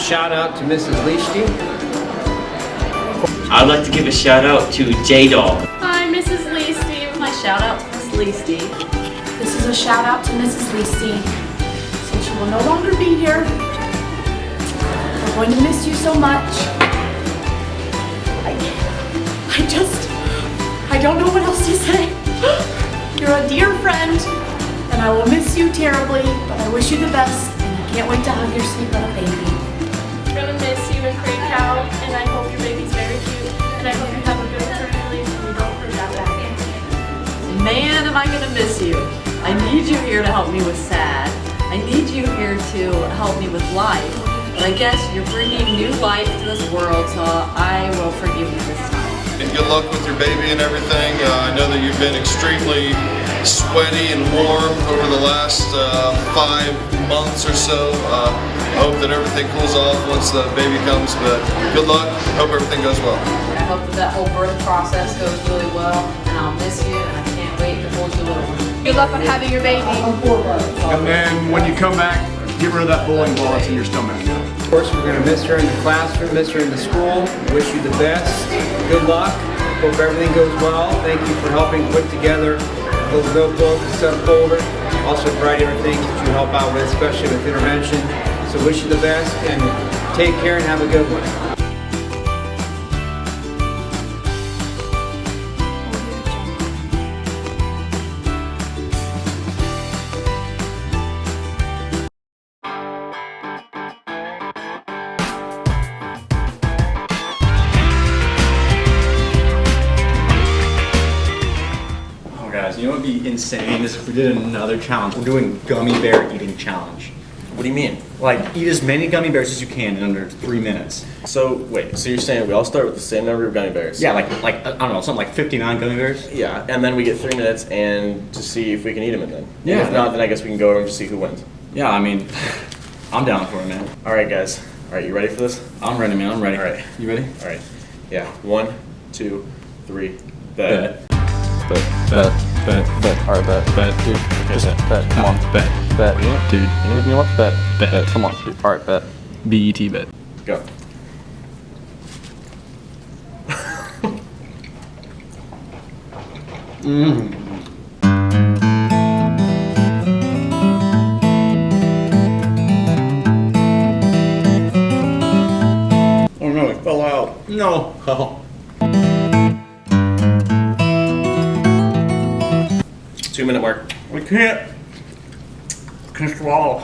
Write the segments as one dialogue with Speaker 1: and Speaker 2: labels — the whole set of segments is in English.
Speaker 1: shout out to Mrs. Leashty.
Speaker 2: I'd like to give a shout out to J-Doll.
Speaker 3: Hi, Mrs. Leasty. My shout out to Miss Leasty.
Speaker 4: This is a shout out to Mrs. Leasty. Since you will no longer be here, we're going to miss you so much. I don't know what else to say. You're a dear friend, and I will miss you terribly, but I wish you the best, and I can't wait to hug your sweet little baby.
Speaker 3: I'm gonna miss you in Crate Cow, and I hope your baby's very cute, and I hope you have a good maternity leave and you don't hurt that back.
Speaker 5: Man, am I gonna miss you. I need you here to help me with SAD. I need you here to help me with life. But I guess you're bringing new life to this world, so I will forgive you this time.
Speaker 6: And good luck with your baby and everything. I know that you've been extremely sweaty and warm over the last 5 months or so. I hope that everything cools off once the baby comes, but good luck. Hope everything goes well.
Speaker 5: I hope that whole birth process goes really well, and I'll miss you, and I can't wait to hold you little one.
Speaker 3: Good luck on having your baby.
Speaker 7: And then when you come back, get rid of that bowling ball that's in your stomach.
Speaker 1: Of course, we're going to miss her in the classroom, miss her in the school. Wish you the best. Good luck. Hope everything goes well. Thank you for helping put together those notebooks, folder. Also, a variety of other things that you help out with, especially with intervention. So wish you the best and take care and have a good one.
Speaker 8: Guys, you know what would be insane is if we did another challenge. We're doing gummy bear eating challenge.
Speaker 2: What do you mean?
Speaker 8: Like, eat as many gummy bears as you can in under 3 minutes.
Speaker 2: So, wait, so you're saying we all start with the same number of gummy bears?
Speaker 8: Yeah, like I don't know, something like 59 gummy bears.
Speaker 2: Yeah, and then we get 3 minutes and to see if we can eat them then.
Speaker 8: Yeah.
Speaker 2: And if not, then I guess we can go over and just see who wins.
Speaker 8: Yeah, I mean, I'm down for it, man.
Speaker 2: Alright, guys. Alright, you ready for this?
Speaker 8: I'm ready, man. I'm ready.
Speaker 2: All right.
Speaker 8: You ready?
Speaker 2: Alright. Yeah. 1, 2, 3, bet.
Speaker 9: Bet. Alright, bet. Dude, just bet. Come on. Bet. Dude. You know what? Bet. Come on, dude. Alright, bet. BET bet.
Speaker 2: Go.
Speaker 8: Oh no, it fell out. No. Oh.
Speaker 2: 2-minute mark.
Speaker 8: We can't swallow.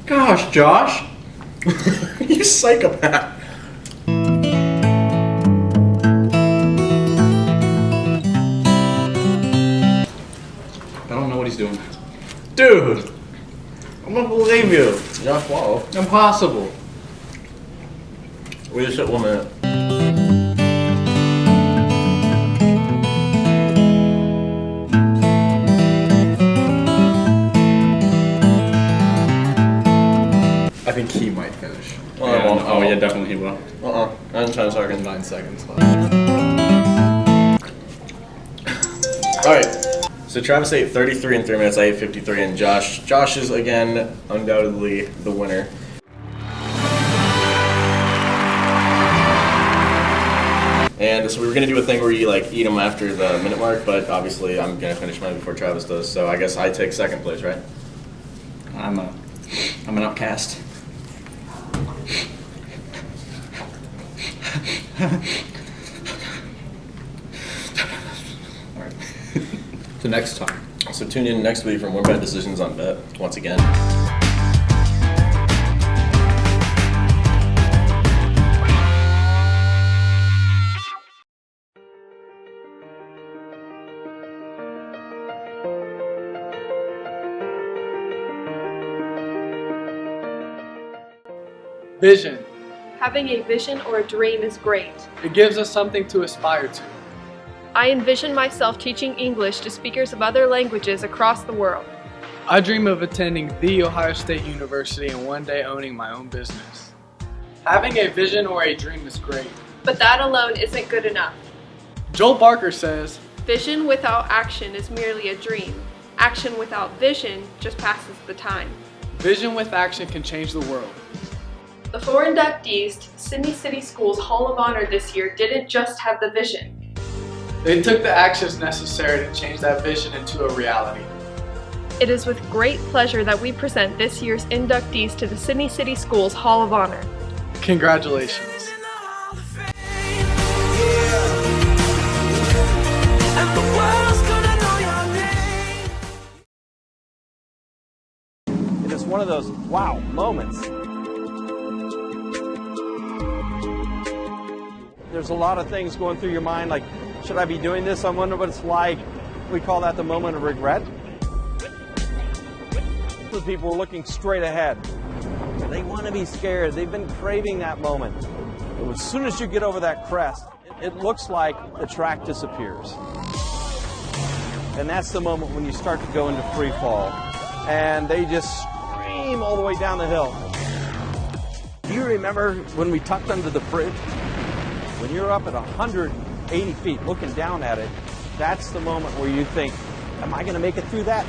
Speaker 8: Gosh, Josh.
Speaker 2: You psychopath.
Speaker 8: I don't know what he's doing. Dude! I don't believe you.
Speaker 2: You gotta swallow.
Speaker 8: Impossible.
Speaker 2: We just hit 1 minute.
Speaker 7: I think he might finish.
Speaker 2: Well, I won't.
Speaker 8: Oh yeah, definitely he will.
Speaker 2: I'm trying to talk in
Speaker 7: 9 seconds.
Speaker 2: Alright. So Travis ate 33 in 3 minutes, I ate 53, and Josh is again undoubtedly the winner. And so we were gonna do a thing where you like eat them after the minute mark, but obviously I'm gonna finish mine before Travis does, so I guess I take second place, right?
Speaker 8: I'm an outcast. Alright. So next time.
Speaker 2: So tune in next week for more bad decisions on Bet, once again.
Speaker 10: Vision.
Speaker 3: Having a vision or a dream is great.
Speaker 10: It gives us something to aspire to.
Speaker 3: I envision myself teaching English to speakers of other languages across the world.
Speaker 10: I dream of attending The Ohio State University and one day owning my own business. Having a vision or a dream is great.
Speaker 3: But that alone isn't good enough.
Speaker 10: Joel Barker says,
Speaker 3: Vision without action is merely a dream. Action without vision just passes the time.
Speaker 10: Vision with action can change the world.
Speaker 3: The 4 inductees to Sydney City Schools Hall of Honor this year didn't just have the vision.
Speaker 10: They took the actions necessary to change that vision into a reality.
Speaker 3: It is with great pleasure that we present this year's inductees to the Sydney City Schools Hall of Honor.
Speaker 10: Congratulations.
Speaker 11: It is one of those wow moments. There's a lot of things going through your mind, like, should I be doing this? I wonder what it's like. We call that the moment of regret. The people are looking straight ahead. They want to be scared. They've been craving that moment. But as soon as you get over that crest, it looks like the track disappears. And that's the moment when you start to go into free fall. And they just scream all the way down the hill. Do you remember when we tucked under the bridge? When you're up at 180 feet looking down at it, that's the moment where you think, am I going to make it through that?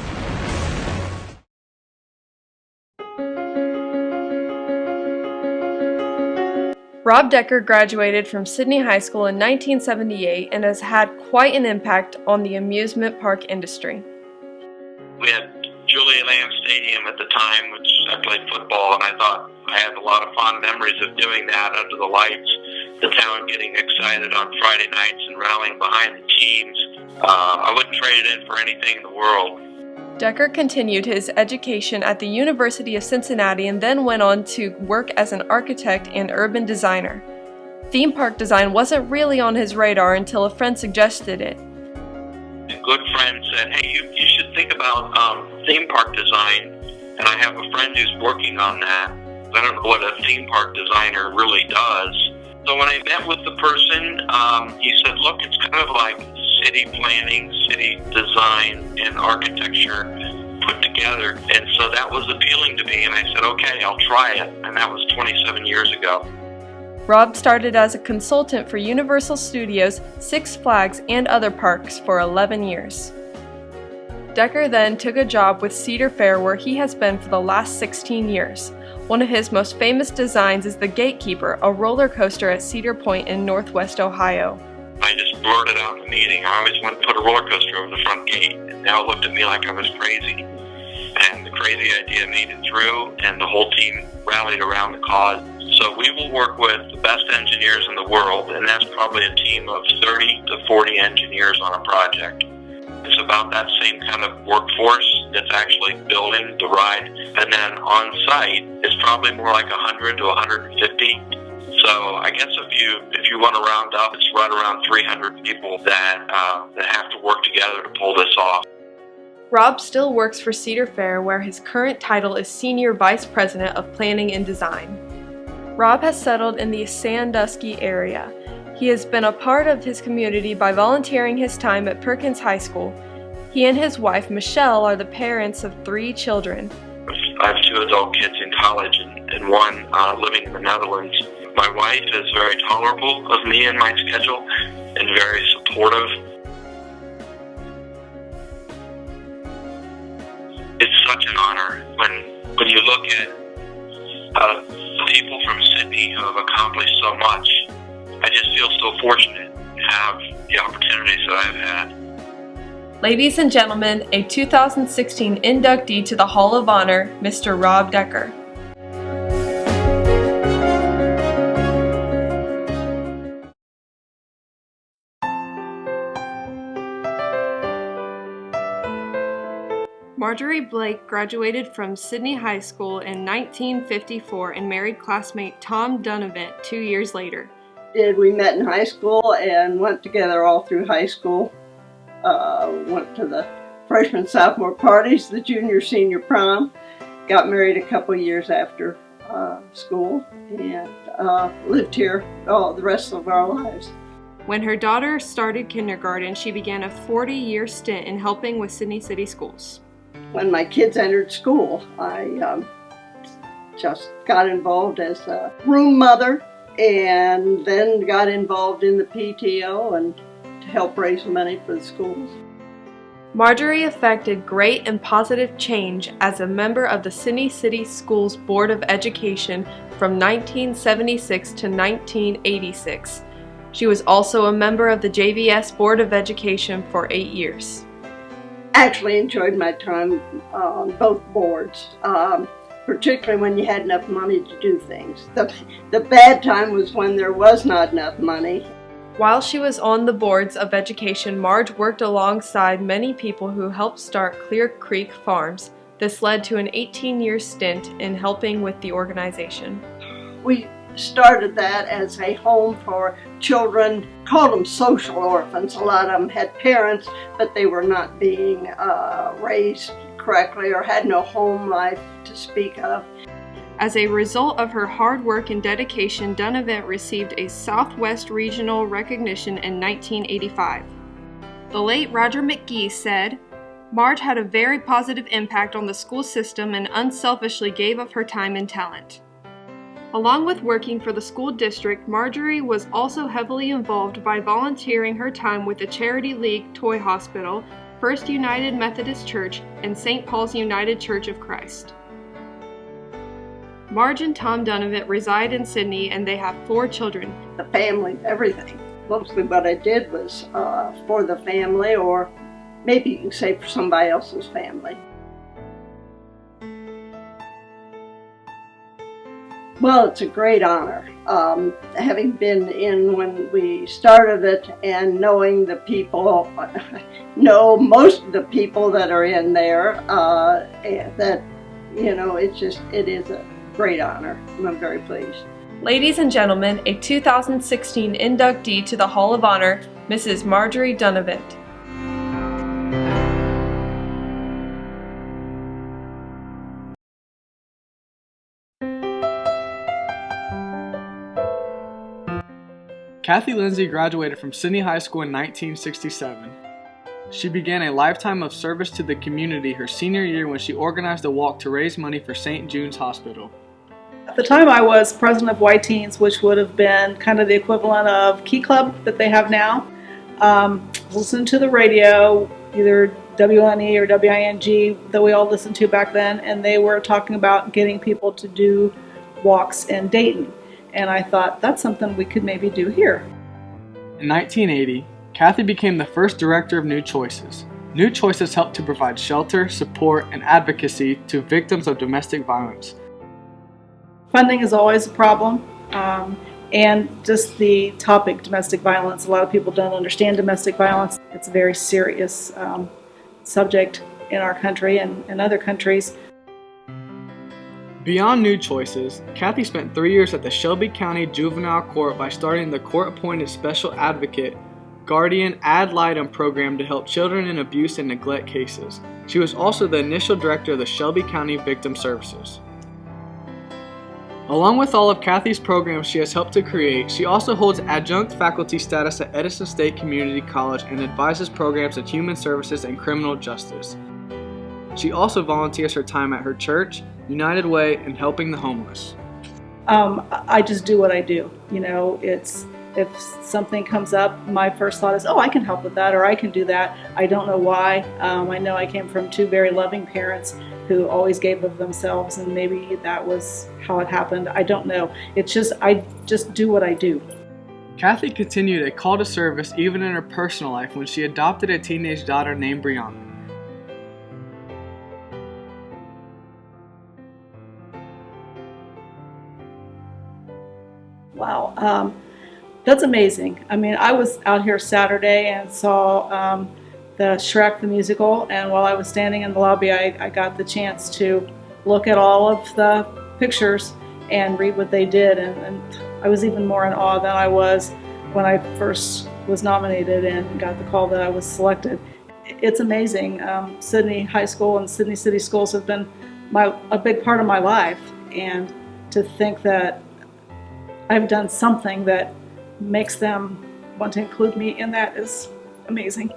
Speaker 3: Rob Decker graduated from Sydney High School in 1978 and has had quite an impact on the amusement park industry.
Speaker 12: We had Julia Lamb Stadium at the time, which I played football, and I thought I had a lot of fond memories of doing that under the lights, the town getting excited on Friday nights and rallying behind the teams. I wouldn't trade it in for anything in the world.
Speaker 3: Decker continued his education at the University of Cincinnati and then went on to work as an architect and urban designer. Theme park design wasn't really on his radar until a friend suggested it.
Speaker 12: A good friend said, hey, you should think about theme park design, and I have a friend who's working on that. I don't know what a theme park designer really does. So when I met with the person, he said, look, it's kind of like city planning, city design, and architecture put together. And so that was appealing to me, and I said, okay, I'll try it. And that was 27 years ago.
Speaker 3: Rob started as a consultant for Universal Studios, Six Flags, and other parks for 11 years. Decker then took a job with Cedar Fair, where he has been for the last 16 years. One of his most famous designs is the Gatekeeper, a roller coaster at Cedar Point in Northwest Ohio.
Speaker 12: I just blurted out in the meeting, I always want to put a roller coaster over the front gate, and they all looked at me like I was crazy. And the crazy idea made it through, and the whole team rallied around the cause. So we will work with the best engineers in the world, and that's probably a team of 30 to 40 engineers on a project. It's about that same kind of workforce that's actually building the ride. And then on site, it's probably more like 100 to 150. So I guess if you want to round up, it's right around 300 people that have to work together to pull this off.
Speaker 3: Rob still works for Cedar Fair, where his current title is Senior Vice President of Planning and Design. Rob has settled in the Sandusky area. He has been a part of his community by volunteering his time at Perkins High School. He and his wife, Michelle, are the parents of 3 children.
Speaker 12: I have 2 adult kids in college and one living in the Netherlands. My wife is very tolerable of me and my schedule and very supportive. It's such an honor when you look at the people from Sydney who have accomplished so much. I just feel so fortunate to have the opportunities that I've had.
Speaker 3: Ladies and gentlemen, a 2016 inductee to the Hall of Honor, Mr. Rob Decker. Marjorie Blake graduated from Sydney High School in 1954 and married classmate Tom Dunavant 2 years later.
Speaker 13: We met in high school and went together all through high school. Went to the freshman, sophomore parties, the junior, senior prom. Got married a couple years after school and lived here the rest of our lives.
Speaker 3: When her daughter started kindergarten, she began a 40-year stint in helping with Sydney City Schools.
Speaker 13: When my kids entered school, I just got involved as a room mother and then got involved in the PTO and to help raise money for the schools.
Speaker 3: Marjorie effected great and positive change as a member of the Sydney City Schools Board of Education from 1976 to 1986. She was also a member of the JVS Board of Education for 8 years.
Speaker 13: I actually enjoyed my time on both boards, particularly when you had enough money to do things. The bad time was when there was not enough money.
Speaker 3: While she was on the boards of education, Marge worked alongside many people who helped start Clear Creek Farms. This led to an 18-year stint in helping with the organization.
Speaker 13: We started that as a home for children, called them social orphans. A lot of them had parents, but they were not being raised correctly or had no home life to speak of.
Speaker 3: As a result of her hard work and dedication, Dunavant received a Southwest Regional recognition in 1985. The late Roger McGee said, "Marge had a very positive impact on the school system and unselfishly gave of her time and talent." Along with working for the school district, Marjorie was also heavily involved by volunteering her time with the Charity League Toy Hospital, First United Methodist Church, and St. Paul's United Church of Christ. Marge and Tom Dunavant reside in Sydney and they have 4 children.
Speaker 13: The family, everything. Mostly what I did was for the family, or maybe you can say for somebody else's family. Well, it's a great honor. Having been in when we started it and knowing the people, know most of the people that are in there, that, you know, it is a great honor, and I'm very pleased.
Speaker 3: Ladies and gentlemen, a 2016 inductee to the Hall of Honor, Mrs. Marjorie Dunavant.
Speaker 10: Kathy Lindsay graduated from Sydney High School in 1967. She began a lifetime of service to the community her senior year when she organized a walk to raise money for St. Jude's Hospital.
Speaker 14: At the time I was president of White Teens, which would have been kind of the equivalent of Key Club that they have now. Listened to the radio, either WNE or WING that we all listened to back then, and they were talking about getting people to do walks in Dayton. And I thought, that's something we could maybe do here.
Speaker 10: In 1980, Kathy became the first director of New Choices. New Choices helped to provide shelter, support, and advocacy to victims of domestic violence.
Speaker 14: Funding is always a problem, and just the topic, domestic violence. A lot of people don't understand domestic violence. It's a very serious subject in our country and in other countries.
Speaker 10: Beyond New Choices, Kathy spent 3 years at the Shelby County Juvenile Court by starting the court-appointed Special Advocate Guardian Ad Litem program to help children in abuse and neglect cases. She was also the initial director of the Shelby County Victim Services. Along with all of Kathy's programs she has helped to create, she also holds adjunct faculty status at Edison State Community College and advises programs in human services and criminal justice. She also volunteers her time at her church, United Way, and helping the homeless.
Speaker 14: I just do what I do. You know, if something comes up, my first thought is, oh, I can help with that, or I can do that. I don't know why. I know I came from 2 very loving parents who always gave of themselves, and maybe that was how it happened. I don't know. It's just, I just do what I do.
Speaker 10: Kathy continued a call to service even in her personal life when she adopted a teenage daughter named Brianna.
Speaker 14: Wow, that's amazing. I mean, I was out here Saturday and saw the Shrek the musical, and while I was standing in the lobby, I got the chance to look at all of the pictures and read what they did, and I was even more in awe than I was when I first was nominated and got the call that I was selected. It's amazing. Sydney High School and Sydney City Schools have been a big part of my life, and to think that I've done something that makes them want to include me in that is amazing.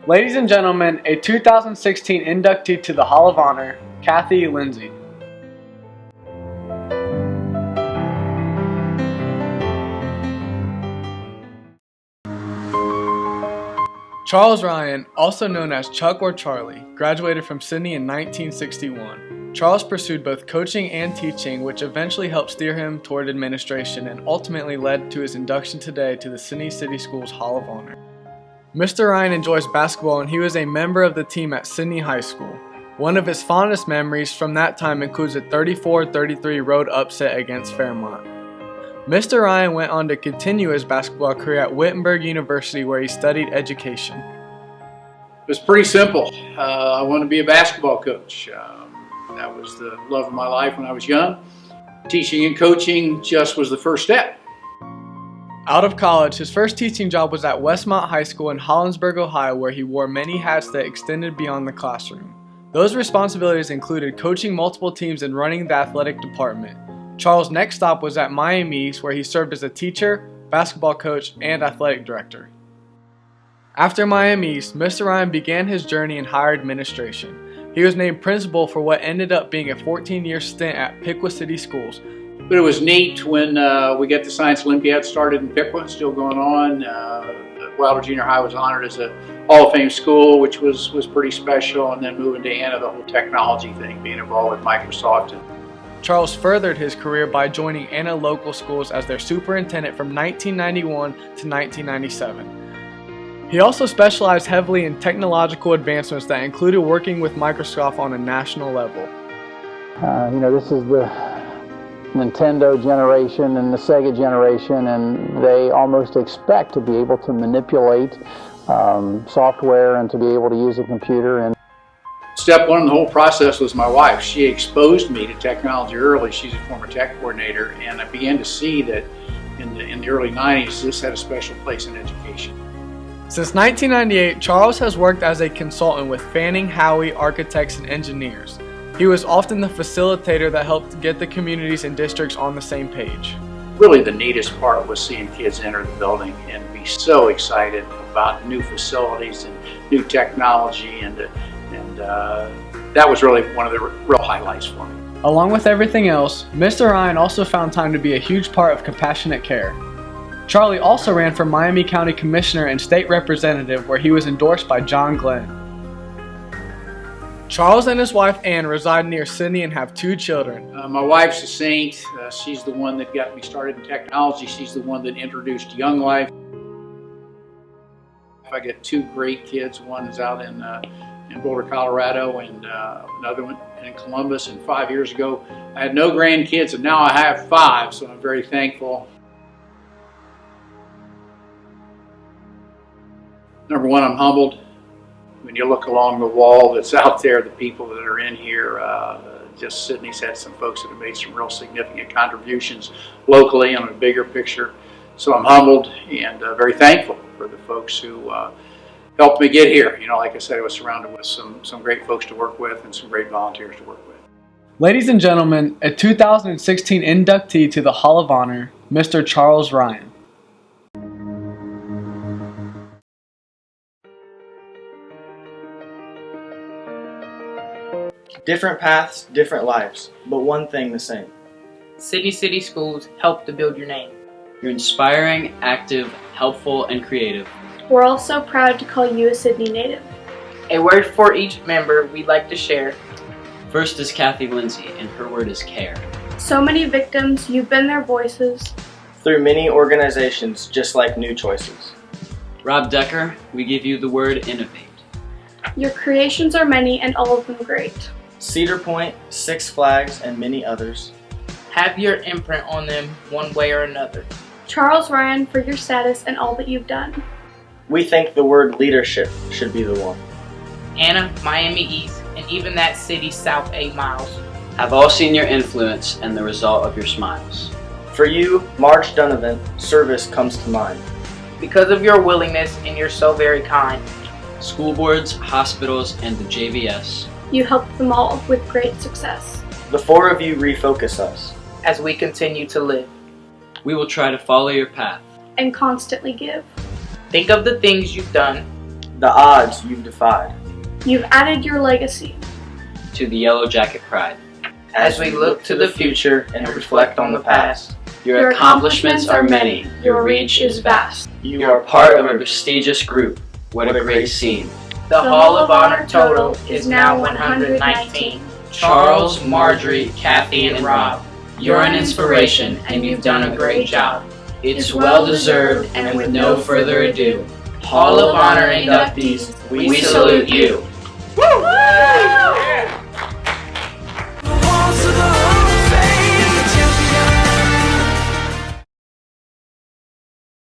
Speaker 10: Ladies and gentlemen, a 2016 inductee to the Hall of Honor, Kathy Lindsay. Charles Ryan, also known as Chuck or Charlie, graduated from Sydney in 1961. Charles pursued both coaching and teaching, which eventually helped steer him toward administration and ultimately led to his induction today to the Sydney City Schools Hall of Honor. Mr. Ryan enjoys basketball and he was a member of the team at Sydney High School. One of his fondest memories from that time includes a 34-33 road upset against Fairmont. Mr. Ryan went on to continue his basketball career at Wittenberg University where he studied education.
Speaker 15: It was pretty simple. I wanted to be a basketball coach. That was the love of my life when I was young. Teaching and coaching just was the first step.
Speaker 10: Out of college, his first teaching job was at Westmont High School in Hollinsburg, Ohio, where he wore many hats that extended beyond the classroom. Those responsibilities included coaching multiple teams and running the athletic department. Charles' next stop was at Miami East, where he served as a teacher, basketball coach, and athletic director. After Miami East, Mr. Ryan began his journey in higher administration. He was named principal for what ended up being a 14-year stint at Piqua City Schools.
Speaker 15: But it was neat when we got the Science Olympiad started in Piqua, still going on. Wilder Junior High was honored as a Hall of Fame school, which was pretty special. And then moving to Anna, the whole technology thing, being involved with Microsoft.
Speaker 10: Charles furthered his career by joining Anna Local Schools as their superintendent from 1991 to 1997. He also specialized heavily in technological advancements that included working with Microsoft on a national level.
Speaker 16: This is the Nintendo generation and the Sega generation, and they almost expect to be able to manipulate software and to be able to use a computer. And
Speaker 15: Step one in the whole process was my wife. She exposed me to technology early. She's a former tech coordinator, and I began to see that in the early 90s, this had a special place in education.
Speaker 10: Since 1998, Charles has worked as a consultant with Fanning Howey Architects and Engineers. He was often the facilitator that helped get the communities and districts on the same page.
Speaker 15: Really the neatest part was seeing kids enter the building and be so excited about new facilities and new technology, and that was really one of the real highlights for me.
Speaker 10: Along with everything else, Mr. Ryan also found time to be a huge part of Compassionate Care. Charlie also ran for Miami County Commissioner and State Representative, where he was endorsed by John Glenn. Charles and his wife Ann reside near Sydney and have 2 children.
Speaker 15: My wife's a saint. She's the one that got me started in technology. She's the one that introduced Young Life. I got 2 great kids. One is out in Boulder, Colorado, and another one in Columbus. And 5 years ago, I had no grandkids, and now I have 5, so I'm very thankful. Number one, I'm humbled. When you look along the wall that's out there, the people that are in here, just Sydney's had some folks that have made some real significant contributions locally on a bigger picture. So I'm humbled and very thankful for the folks who helped me get here. Like I said, I was surrounded with some great folks to work with and some great volunteers to work with.
Speaker 10: Ladies and gentlemen, a 2016 inductee to the Hall of Honor, Mr. Charles Ryan.
Speaker 17: Different paths, different lives, but one thing the same.
Speaker 18: Sydney City Schools help to build your name.
Speaker 19: You're inspiring, active, helpful, and creative.
Speaker 20: We're all so proud to call you a Sydney native.
Speaker 18: A word for each member we'd like to share.
Speaker 19: First is Kathy Lindsay, and her word is care.
Speaker 20: So many victims, you've been their voices.
Speaker 17: Through many organizations, just like New Choices.
Speaker 19: Rob Decker, we give you the word innovate.
Speaker 20: Your creations are many and all of them great.
Speaker 17: Cedar Point, Six Flags, and many others.
Speaker 18: Have your imprint on them one way or another.
Speaker 20: Charles Ryan, for your status and all that you've done.
Speaker 17: We think the word leadership should be the one.
Speaker 18: Anna, Miami East, and even that city south 8 miles.
Speaker 19: Have all seen your influence and the result of your smiles.
Speaker 17: For you, Marge Donovan, service comes to mind.
Speaker 18: Because of your willingness and you're so very kind.
Speaker 19: School boards, hospitals, and the JVS.
Speaker 20: You helped them all with great success.
Speaker 17: The 4 of you refocus us.
Speaker 18: As we continue to live.
Speaker 19: We will try to follow your path.
Speaker 20: And constantly give.
Speaker 18: Think of the things you've done.
Speaker 17: The odds you've defied.
Speaker 20: You've added your legacy.
Speaker 19: To the Yellow Jacket pride.
Speaker 18: As we look to the future and reflect on the past.
Speaker 19: Your accomplishments are many.
Speaker 20: Your reach is vast.
Speaker 19: You are part of a prestigious group. What a great scene.
Speaker 18: The Hall of Honor total is now 119. Charles, Marjorie, Kathy, and Rob, you're an inspiration and you've done a great job.
Speaker 19: It's well deserved, and with no further ado,
Speaker 18: Hall of Honor inductees, we salute you.